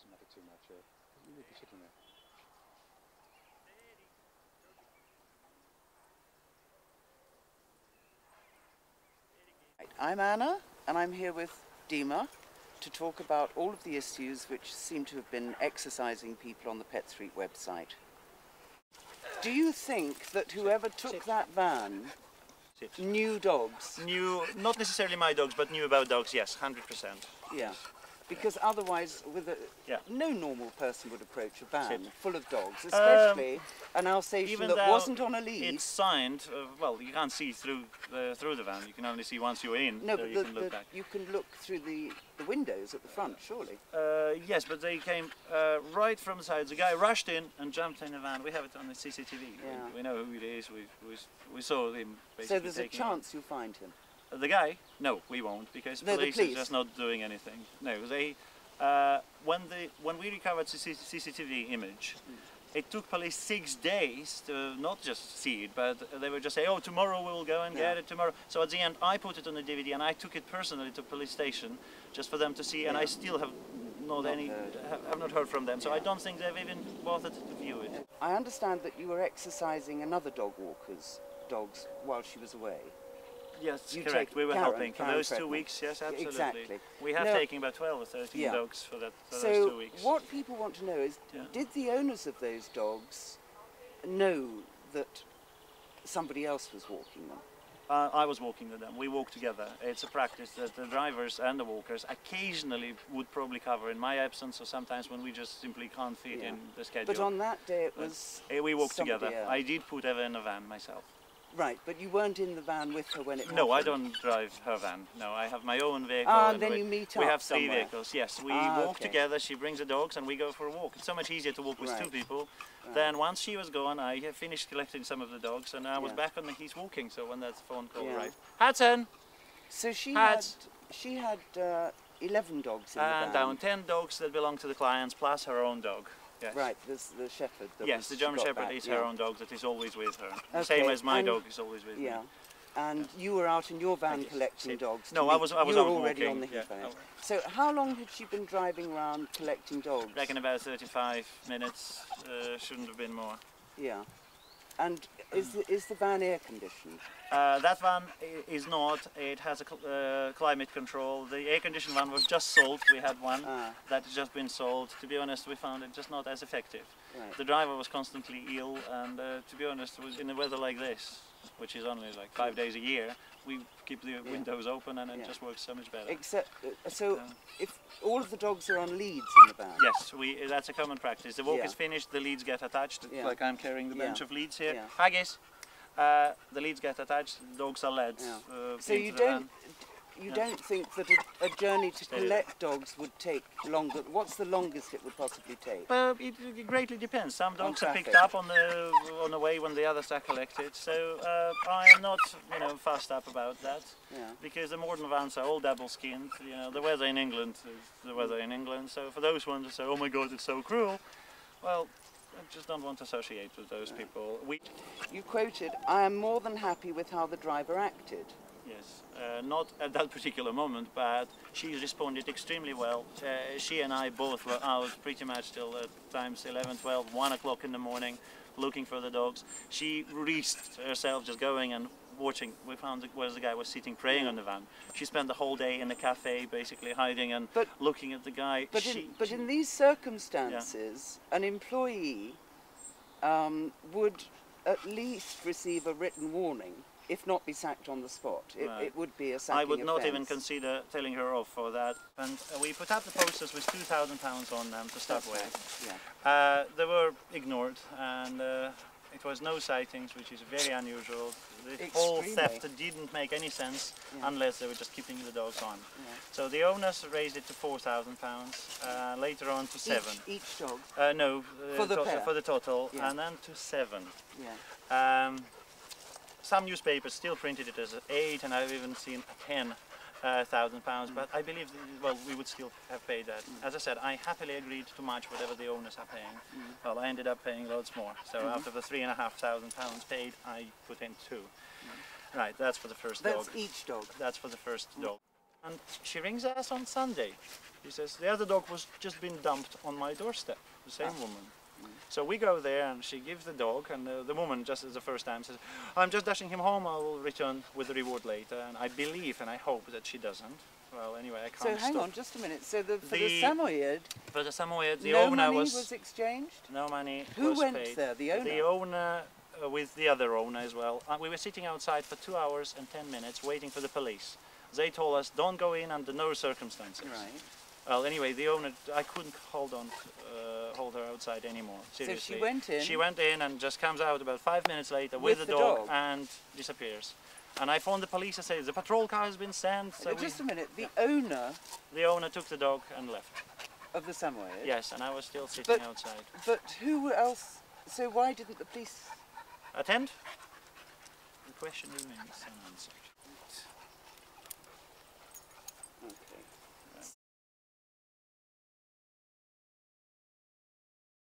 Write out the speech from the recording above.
doesn't matter too much. You will be sitting there. I'm Anna, and I'm here with Dima to talk about all of the issues which seem to have been exercising people on the Pet Street website. Do you think that whoever took that van knew dogs? Knew, not necessarily my dogs, but knew about dogs, yes, 100%. Yeah. Because otherwise, no normal person would approach a van full of dogs, especially an Alsatian that wasn't on a lead. It's signed. Well, you can't see through the van. You can only see once you're in. No, so but you can look back. You can look through the windows at the front, surely. Yes, but they came right from the side. The guy rushed in and jumped in the van. We have it on the CCTV. Yeah. We know who it is. We saw him. Basically so there's a chance you'll find him. The guy? No, we won't, because police is just not doing anything. No, they when we recovered the CCTV image, it took police 6 days to not just see it, but they would just say, "Oh, tomorrow we will go and get it tomorrow." So at the end, I put it on the DVD and I took it personally to police station just for them to see, and I still have not heard from them. So I don't think they've even bothered to view it. I understand that you were exercising another dog walker's dogs while she was away. Yes, correct. We were helping for those 2 weeks. Yes, absolutely. Exactly. We have taken about 12 or 13 dogs for those 2 weeks. So what people want to know is, did the owners of those dogs know that somebody else was walking them? I was walking with them. We walk together. It's a practice that the drivers and the walkers occasionally would probably cover in my absence, or sometimes when we just simply can't fit in the schedule. But on that day it was we walked together. else. I did put Eva in a van myself. Right, but you weren't in the van with her when it happened? No, I don't drive her van. No, I have my own vehicle. And then you meet up We have 3 somewhere. vehicles, yes. We walk together, she brings the dogs and we go for a walk. It's so much easier to walk with 2 people. Then once she was gone, I finished collecting some of the dogs and I was back on the he's walking, so when that phone call arrived. Hudson! So she had 11 dogs in the van? And down 10 dogs that belong to the clients, plus her own dog. Yes. Right, the shepherd. Yes, the German Shepherd is her own dog that is always with her. Same as my dog is always with me. And you were out in your van collecting dogs? No, I was out already walking. On the heath. So how long had she been driving around collecting dogs? Reckon about 35 minutes, shouldn't have been more. Yeah. And is the van air conditioned? That van is not. It has a climate control. The air-conditioned one was just sold. We had one that has just been sold. To be honest, we found it just not as effective. Right. The driver was constantly ill, and to be honest, in a weather like this, which is only like 5 days a year, we keep the windows open and it just works so much better. Except, if all of the dogs are on leads in the van? Yes, that's a common practice. The walk is finished, the leads get attached, like I'm carrying the bunch of leads here. Haggis! The leads get attached, the dogs are led so you don't think that a journey to collect dogs would take longer? What's the longest it would possibly take? It greatly depends. Some dogs are picked up on the way when the others are collected. So I am not, fussed up about that, because the modern vans are all double-skinned. The weather in England is the weather in England. So for those ones who say, "Oh my God, it's so cruel," well, I just don't want to associate with those people. You quoted, "I am more than happy with how the driver acted." Yes, not at that particular moment, but she responded extremely well. She and I both were out pretty much till times 11, 12, 1 o'clock in the morning looking for the dogs. She risked herself just going and watching. We found where the guy was sitting praying on the van. She spent the whole day in the cafe basically hiding and looking at the guy. But in these circumstances, an employee would at least receive a written warning, if not be sacked on the spot. It would be a sacking I would not offence. even consider telling her off for that. And we put up the posters with £2,000 on them to start with. They were ignored, and it was no sightings, which is very unusual. The whole theft didn't make any sense unless they were just keeping the dogs on. So the owners raised it to £4,000, later on to 7. Each dog? No, for the total, and then to 7. Some newspapers still printed it as 8, and I've even seen £10,000, but I believe, we would still have paid that. As I said, I happily agreed to match whatever the owners are paying. Well, I ended up paying loads more. So out of the £3,500 paid, I put in 2. Right, that's for the first dog. That's each dog? That's for the first dog. And she rings us on Sunday. She says, the other dog was just been dumped on my doorstep, the same woman. So we go there and she gives the dog, and the woman, just as the first time, says, I'm just dashing him home, I will return with the reward later. And I believe and I hope that she doesn't. Well, anyway, I can't So hang stop. on just a minute. So for the samoyed, For the samoyed, the no owner money was... was exchanged? No money Who was went paid. there, the owner? The owner with the other owner as well. We were sitting outside for 2 hours and 10 minutes waiting for the police. They told us, don't go in under no circumstances. Right. Well, anyway, the owner, I couldn't hold her outside anymore, seriously. So she went in? She went in and just comes out about 5 minutes later with the dog and disappears. And I phoned the police and said, the patrol car has been sent. So Just a minute, the owner took the dog and left. of the samoyed? Yes, and I was still sitting outside. But who else, so why didn't the police... Attend? The question remains unanswered.